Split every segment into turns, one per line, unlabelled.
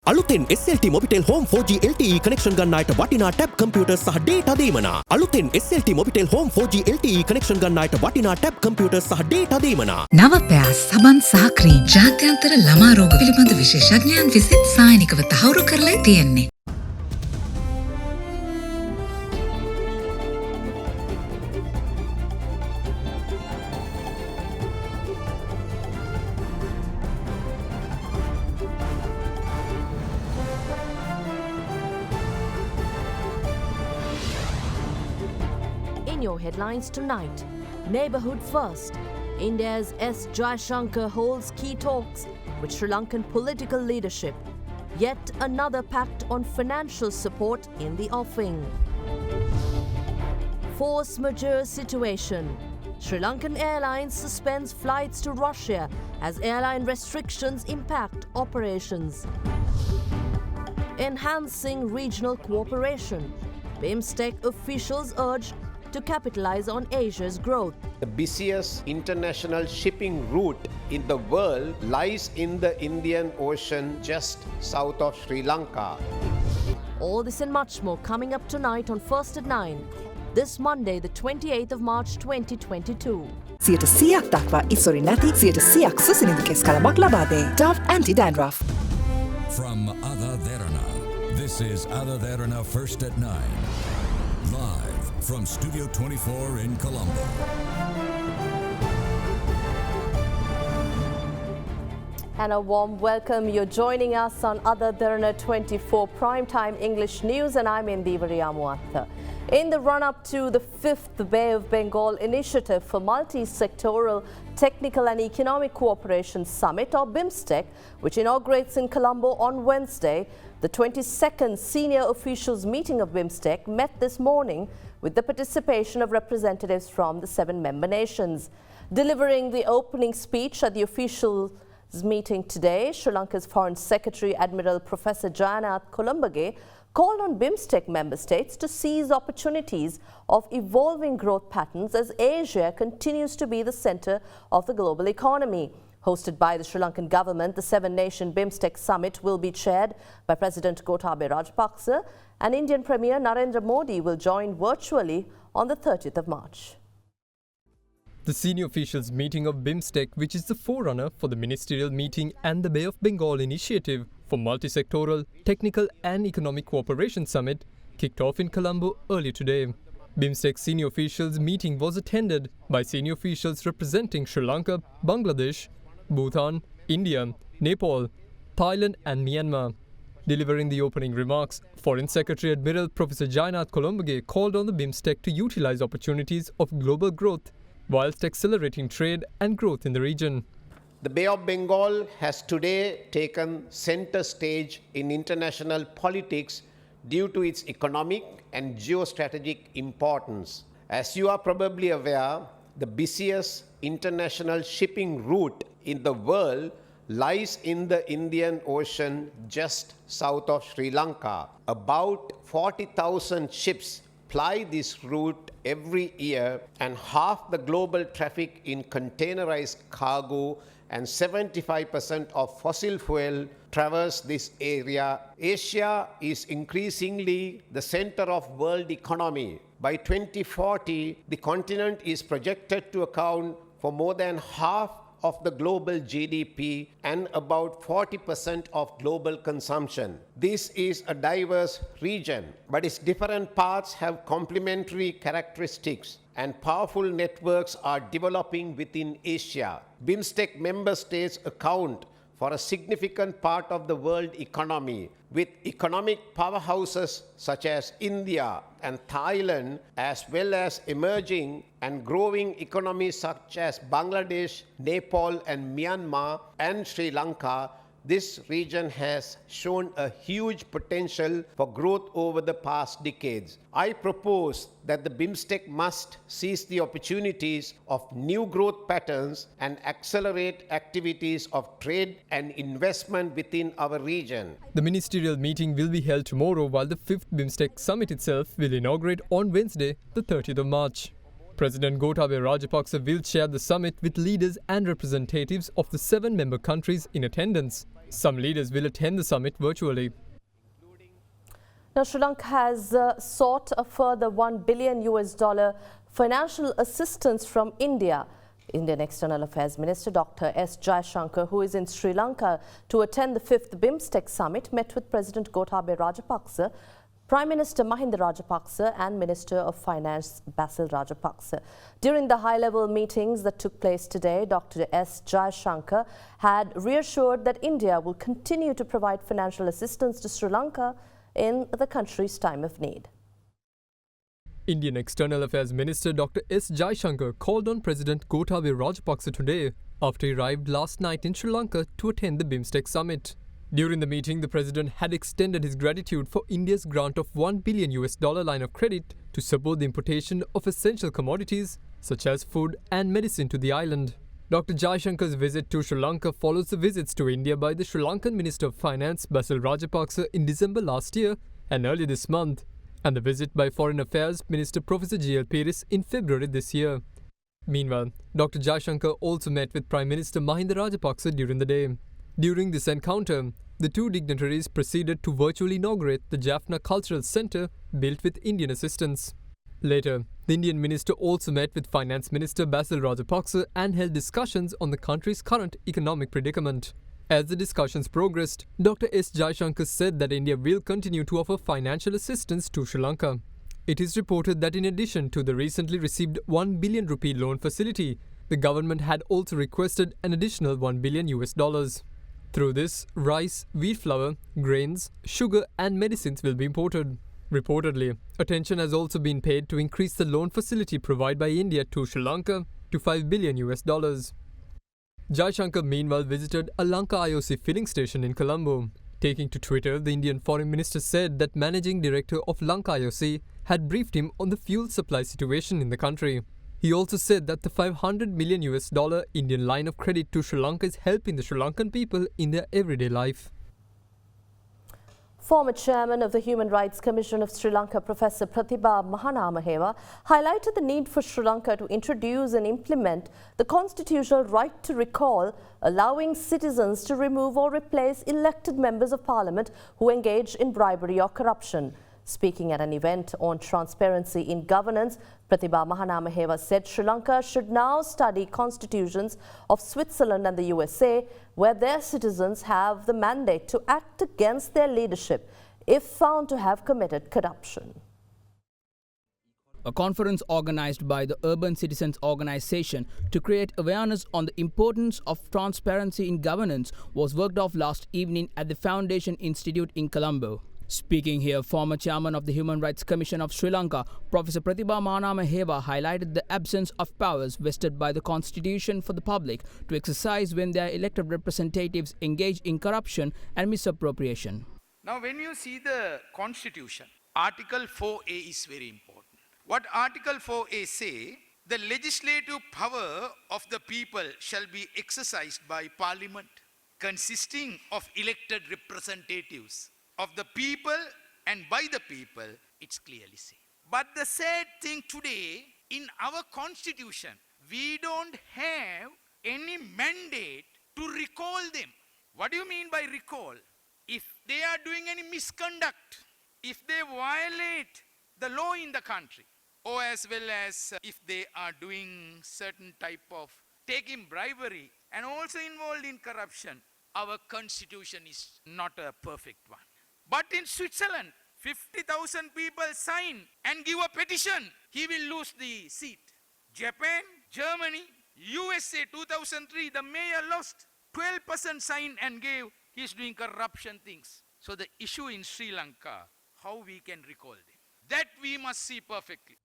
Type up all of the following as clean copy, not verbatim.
අලුතෙන් SLT Mobitel Home 4G LTE connection ගන්නාට වටිනා tab computers සහ data දීමනා. අලුතෙන් SLT Mobitel Home 4G LTE connection ගන්නාට වටිනා tab computers සහ data දීමනා.
නව පෑස් සබන් සහ ක්‍රීම් ජාත්‍යන්තර ළමා රෝග පිළිබඳ විශේෂඥයන් විසින් සායනිකව තහවුරු කරලා තියෙන්නේ.
In your headlines tonight, Neighbourhood First. India's S. Jaishankar holds key talks with Sri Lankan political leadership. Yet another pact on financial support in the offing. Force majeure situation. Sri Lankan Airlines suspends flights to Russia as airline restrictions impact operations. Enhancing regional cooperation. BIMSTEC officials urged to capitalize on Asia's growth.
The busiest international shipping route in the world lies in the Indian Ocean just south of Sri Lanka.
All this and much more coming up tonight on First at 9, this Monday, the 28th of March 2022.
100ක් දක්වා ඉසොරි නැති 100ක් සුසිනිඳු කෙස් කලමක් ලබා දෙයි. Dove Anti-Dandruff.
From AdaDerana, this is AdaDerana First at 9. Live from Studio 24 in Colombo.
And a warm welcome. You're joining us on AdaDerana 24 Primetime English News, and I'm Indira Yamuatha. In the run-up to the 5th Bay of Bengal Initiative for Multi-Sectoral Technical and Economic Cooperation Summit, or BIMSTEC, which inaugurates in Colombo on Wednesday, the 22nd Senior Officials Meeting of BIMSTEC met this morning with the participation of representatives from the 7 member nations. Delivering the opening speech at the officials meeting today, Sri Lanka's Foreign Secretary Admiral Professor Derana English called on BIMSTEC member states to seize opportunities of evolving growth patterns as Asia continues to be the center of the global economy. Hosted by the Sri Lankan government, the 7-nation BIMSTEC summit will be chaired by President Gotabaya Rajapaksa, and Indian Premier Narendra Modi will join virtually on the 30th of March.
The senior officials meeting of BIMSTEC, which is the forerunner for the ministerial meeting and the Bay of Bengal Initiative for Multi-Sectoral Technical and Economic Cooperation Summit, kicked off in Colombo earlier today. BIMSTEC senior officials meeting was attended by senior officials representing Sri Lanka, Bangladesh, Bhutan, India, Nepal, Thailand and Myanmar. Delivering the opening remarks, Foreign Secretary Admiral Professor Derana English called on the BIMSTEC to utilize opportunities of global growth whilst accelerating trade and growth in the region.
The Bay of Bengal has today taken center stage in international politics due to its economic and geostrategic importance. As you are probably aware, the busiest international shipping route in the world lies in the Indian Ocean just south of Sri Lanka. About 40,000 ships ply this route every year, and half the global traffic in containerized cargo and 75% of fossil fuel traverse this area. Asia is increasingly the center of world economy. By 2040, the continent is projected to account for more than half of the global GDP and about 40% of global consumption. This is a diverse region, but its different parts have complementary characteristics, and powerful networks are developing within Asia. BIMSTEC member states account for a significant part of the world economy, with economic powerhouses such as India and Thailand, as well as emerging and growing economies such as Bangladesh, Nepal and Myanmar and Sri Lanka. This region has shown a huge potential for growth over the past decades. I propose that the BIMSTEC must seize the opportunities of new growth patterns and accelerate activities of trade and investment within our region.
The ministerial meeting will be held tomorrow, while the 5th BIMSTEC summit itself will inaugurate on Wednesday, the 30th of March. President Gotabaya Rajapaksa will chair the summit with leaders and representatives of the 7 member countries in attendance. Some leaders will attend the summit virtually.
Now, Sri Lanka has sought a further $1 billion financial assistance from India. Indian External Affairs Minister Dr. S. Jaishankar, who is in Sri Lanka to attend the 5th BIMSTEC summit, met with President Gotabaya Rajapaksa, Prime Minister Mahinda Rajapaksa and Minister of Finance Basil Rajapaksa. During the high-level meetings that took place today, Dr. S. Jaishankar had reassured that India will continue to provide financial assistance to Sri Lanka in the country's time of need.
Indian External Affairs Minister Dr. S. Jaishankar called on President Gotabaya Rajapaksa today after he arrived last night in Sri Lanka to attend the BIMSTEC summit. During the meeting, the president had extended his gratitude for India's grant of $1 billion line of credit to support the importation of essential commodities such as food and medicine to the island. Dr. Jaishankar's visit to Sri Lanka follows the visits to India by the Sri Lankan Minister of Finance Basil Rajapaksa in December last year and earlier this month, and the visit by Foreign Affairs Minister Professor G.L. Peiris in February this year. Meanwhile, Dr. Jaishankar also met with Prime Minister Mahinda Rajapaksa during the day. During this encounter, the two dignitaries proceeded to virtually inaugurate the Jaffna Cultural Centre built with Indian assistance. Later, the Indian minister also met with Finance Minister Basil Rajapaksa and held discussions on the country's current economic predicament. As the discussions progressed, Dr. S. Jaishankar said that India will continue to offer financial assistance to Sri Lanka. It is reported that in addition to the recently received $1 billion loan facility, the government had also requested an additional $1 billion. Through this, rice, wheat flour, grains, sugar and medicines will be imported. Reportedly, attention has also been paid to increase the loan facility provided by India to Sri Lanka to $5 billion. Jaishankar meanwhile visited a Lanka IOC filling station in Colombo. Taking to Twitter, the Indian Foreign Minister said that Managing Director of Lanka IOC had briefed him on the fuel supply situation in the country. He also said that the $500 million Indian line of credit to Sri Lanka is helping the Sri Lankan people in their everyday life.
Former chairman of the Human Rights Commission of Sri Lanka, Professor Pratibha Mahanamahewa, highlighted the need for Sri Lanka to introduce and implement the constitutional right to recall, allowing citizens to remove or replace elected members of parliament who engage in bribery or corruption. Speaking at an event on transparency in governance, Pratibha Mahanamahewa said Sri Lanka should now study constitutions of Switzerland and the USA, where their citizens have the mandate to act against their leadership if found to have committed corruption.
A conference organized by the Urban Citizens Organization to create awareness on the importance of transparency in governance was worked off last evening at the Foundation Institute in Colombo. Speaking here, former chairman of the Human Rights Commission of Sri Lanka, Professor Pratibha Mahanamahewa, highlighted the absence of powers vested by the constitution for the public to exercise when their elected representatives engage in corruption and misappropriation.
Now, when you see the constitution, Article 4A is very important. What Article 4A say? The legislative power of the people shall be exercised by Parliament, consisting of elected representatives of the people and by the people, it's clearly said. But the sad thing today, in our constitution, we don't have any mandate to recall them. What do you mean by recall? If they are doing any misconduct, if they violate the law in the country, or as well as if they are doing certain type of taking bribery and also involved in corruption, our constitution is not a perfect one. But in Switzerland, 50,000 people sign and give a petition, he will lose the seat. Japan, Germany, USA 2003, the mayor lost. 12% signed and gave, he is doing corruption things. So the issue in Sri Lanka, how we can recall them, that we must see perfectly.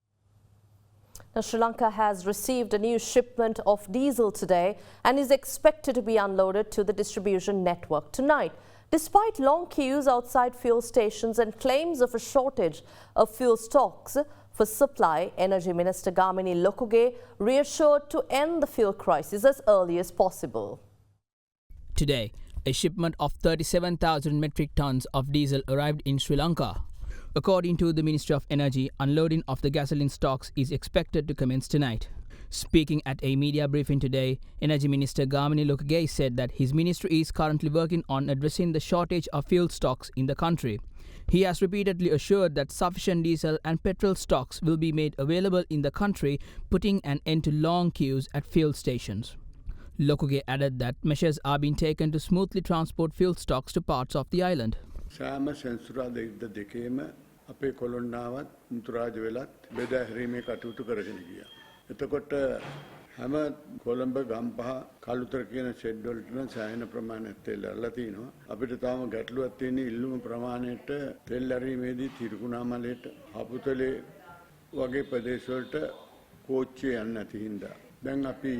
Now, Sri Lanka has received a new shipment of diesel today and is expected to be unloaded to the distribution network tonight. Despite long queues outside fuel stations and claims of a shortage of fuel stocks for supply, Energy Minister Gamini Lokuge reassured to end the fuel crisis as early as possible.
Today, a shipment of 37,000 metric tons of diesel arrived in Sri Lanka. According to the Ministry of Energy, unloading of the gasoline stocks is expected to commence tonight. Speaking at a media briefing today, Energy Minister Gamini Lokagay said that his ministry is currently working on addressing the shortage of fuel stocks in the country. He has repeatedly assured that sufficient diesel and petrol stocks will be made available in the country, putting an end to long queues at fuel stations. Lokagay added that measures are being taken to smoothly transport fuel stocks to parts of the island.
සෑම සෙන්සුරාදා ඉරිදා දෙකේම අපේ කොළොන්නාවත් මුතුරාජ වෙලත් බෙදා හැරීමේ කටයුතු කරගෙන ගියා. එතකොට හැම කොළඹ ගම්පහ කළුතර කියන ෂෙඩ් වලට නම් සෑහෙන ප්‍රමාණයක් තෙල් අරලා තිනවා. අපිට තාම ගැටලුවක් තියෙන ඉල්ලුම ප්‍රමාණයට තෙල් ඇරීමේදී තිරිකුණාමලේට අපුතලේ වගේ ප්‍රදේශ වලට කෝච්චිය යන්නේ නැති හින්දා දැන් අපි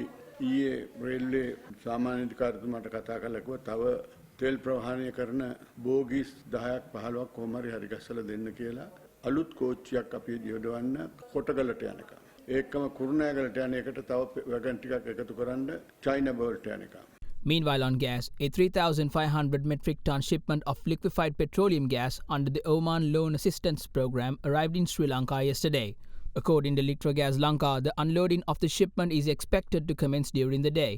ඊයේ රේල්වේ සාමාන්‍ය අධිකාරිතුමාට කතා කරලා කිව්වා තව තෙල් ප්‍රවාහනය කරන බෝගිස් 10ක් 15ක් කොහොම හරි හරි ගස්සලා දෙන්න කියලා අලුත් කෝච්චියක් අපි යොදවන්න කොටගලට යනකම් ඒකම කුරුණෑගලට යන එකට තව වැගන් ටිකක් එකතු කරන්න චයිනා බෝල්ට යනකම්.
Meanwhile, on gas, a 3,500 metric ton shipment of liquefied petroleum gas under the Oman Loan Assistance Program arrived in Sri Lanka yesterday. According to Electrogas Lanka, the unloading of the shipment is expected to commence during the day.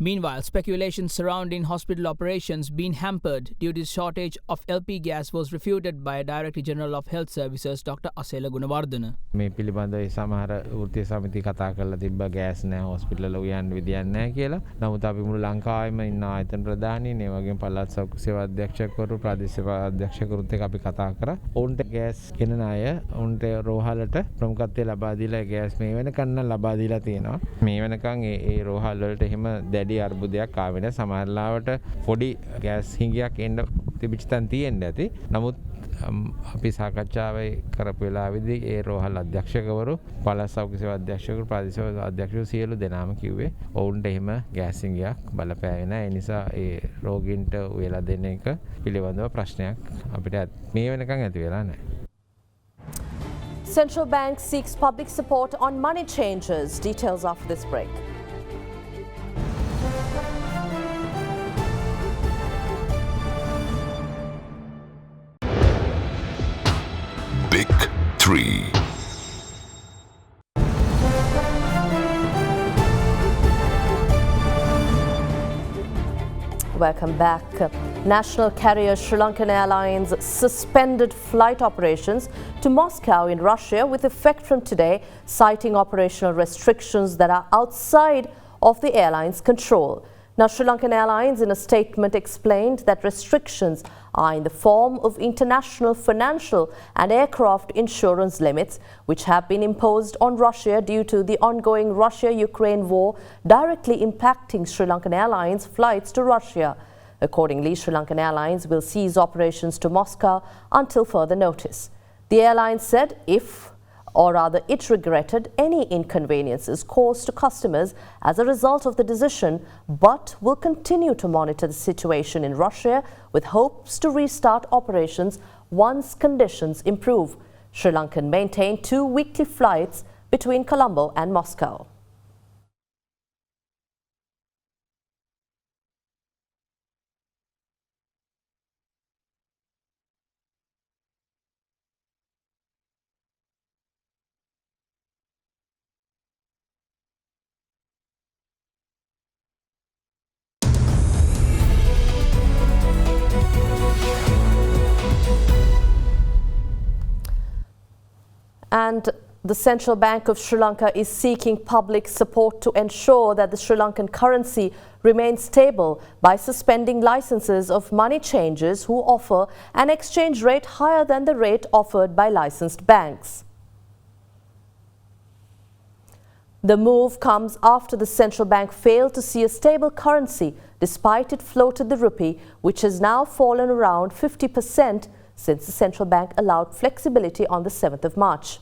Meanwhile, speculation surrounding hospital operations being hampered due to shortage of LP gas was refuted by Director General of Health Services Dr. Asela Gunawardana.
මේ පිළිබඳව සමහර වෘත්තීය සමිති කතා කරලා තිබ්බ gas නැහැ hospital වල උයන් විදියක් නැහැ කියලා. නමුත් අපි මුළු ලංකාවෙම ඉන්න ආයතන ප්‍රධානීන් ඒ වගේම පළාත් සෞඛ්‍ය සේවා අධ්‍යක්ෂකවරු ප්‍රාදේශීය සේවා අධ්‍යක්ෂකවරුත් එක්ක අපි කතා කරා. ඔවුන්ට ගෑස් ගෙනන අය ඔවුන්ට රෝහලට ප්‍රමුඛත්වය ලබා දීලා ගෑස් මේ වෙනකන් ලබා දීලා තියෙනවා. මේ වෙනකන් ඒ රෝහල් වලට එහෙම දැඩි අර්බුදයක් ආවේ නැහැ. සමහරලාවට පොඩි ගෑස් හිඟයක් එන්න තිබිච්ච තැන් තියෙන්න ඇති. නමුත් අපි සාකච්ඡාවේ කරපු වෙලාවේදී ඒ රෝහල් අධ්‍යක්ෂකවරු පළාත් සෞඛ්‍ය සේවා අධ්‍යක්ෂකවරු ප්‍රාදේශීය අධ්‍යක්ෂකවරු සියලු දෙනාම කිව්වේ ඔවුන්ට එහෙම ගෑස් හිඟයක් බලපෑවේ නැහැ. ඒ නිසා ඒ රෝගීන්ට උයලා දෙන එක පිළිබඳව ප්‍රශ්නයක් අපිට මේ වෙනකන් ඇති වෙලා නැහැ.
Central Bank seeks public support on money changes. Details after this break.
Big 3.
Welcome back. National carrier Sri Lankan Airlines suspended flight operations to Moscow in Russia with effect from today, citing operational restrictions that are outside of the airline's control. Now, Sri Lankan Airlines in a statement explained that restrictions are in the form of international financial and aircraft insurance limits, which have been imposed on Russia due to the ongoing Russia-Ukraine war, directly impacting Sri Lankan Airlines flights to Russia. Accordingly, Sri Lankan Airlines will cease operations to Moscow until further notice. The airline said it regretted any inconveniences caused to customers as a result of the decision, but will continue to monitor the situation in Russia with hopes to restart operations once conditions improve. Sri Lankan maintained 2 weekly flights between Colombo and Moscow. And the Central Bank of Sri Lanka is seeking public support to ensure that the Sri Lankan currency remains stable by suspending licenses of money changers who offer an exchange rate higher than the rate offered by licensed banks. The move comes after the central bank failed to see a stable currency despite it floated the rupee, which has now fallen around 50% since the central bank allowed flexibility on the 7th of March.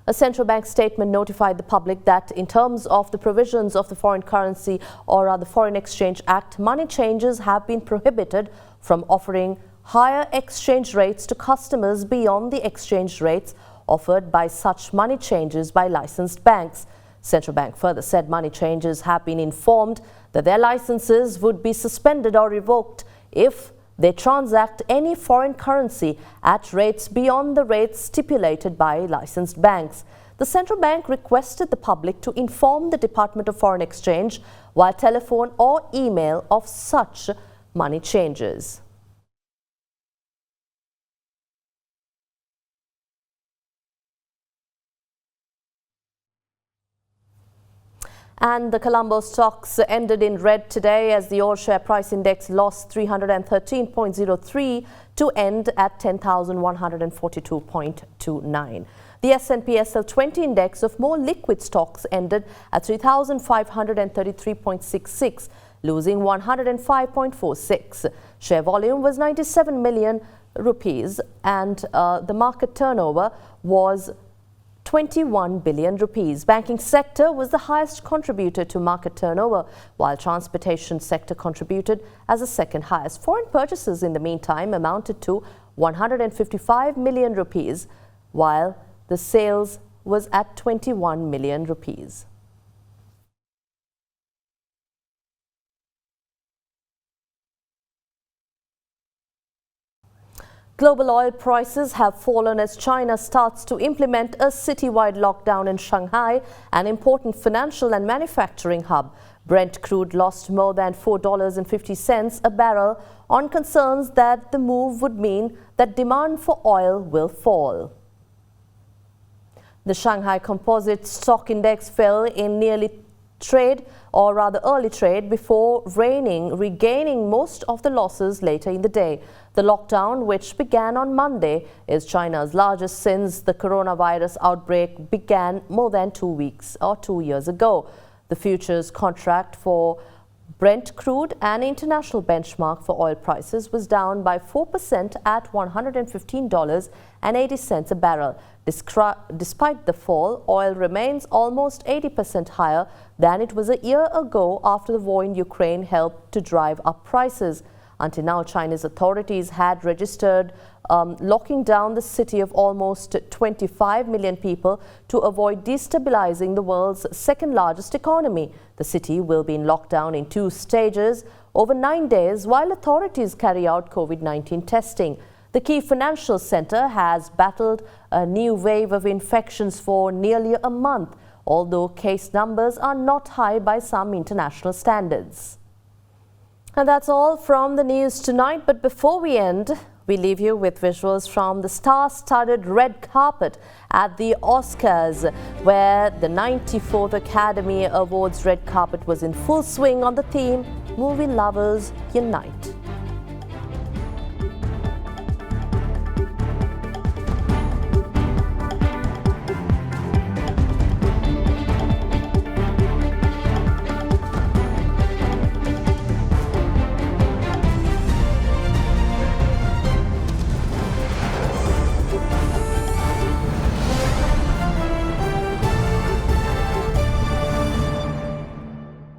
A central bank statement notified the public that in terms of the provisions of the Foreign Currency or the Foreign Exchange Act, money changers have been prohibited from offering higher exchange rates to customers beyond the exchange rates offered by such money changers by licensed banks. Central Bank further said money changers have been informed that their licenses would be suspended or revoked if they transact any foreign currency at rates beyond the rates stipulated by licensed banks. the central bank requested the public to inform the Department of Foreign Exchange via telephone or email of such money changes. And the Colombo stocks ended in red today as the all share price index lost 313.03 to end at 10,142.29. The S&P SL20 index of more liquid stocks ended at 3,533.66, losing 105.46. Share volume was 97 million rupees and the market turnover was 21 billion rupees. Banking sector was the highest contributor to market turnover, while transportation sector contributed as the second highest. Foreign purchases in the meantime amounted to 155 million rupees, while the sales was at 21 million rupees. Global oil prices have fallen as China starts to implement a citywide lockdown in Shanghai, an important financial and manufacturing hub. Brent crude lost more than $4.50 a barrel on concerns that the move would mean that demand for oil will fall. The Shanghai Composite Stock Index fell in early trade before regaining most of the losses later in the day. The lockdown, which began on Monday, is China's largest since the coronavirus outbreak began more than 2 years ago. The futures contract for Brent crude, an international benchmark for oil prices, was down by 4% at $115.80 a barrel. Despite the fall, oil remains almost 80% higher than it was a year ago after the war in Ukraine helped to drive up prices. Until now, Chinese authorities had registered locking down the city of almost 25 million people to avoid destabilizing the world's second largest economy. The city will be in lockdown in 2 stages over 9 days while authorities carry out COVID-19 testing. The key financial center has battled a new wave of infections for nearly a month, although case numbers are not high by some international standards. And that's all from the news tonight. But before we end, we leave you with visuals from the star-studded red carpet at the Oscars, where the 94th Academy Awards red carpet was in full swing on the theme, Movie Lovers Unite.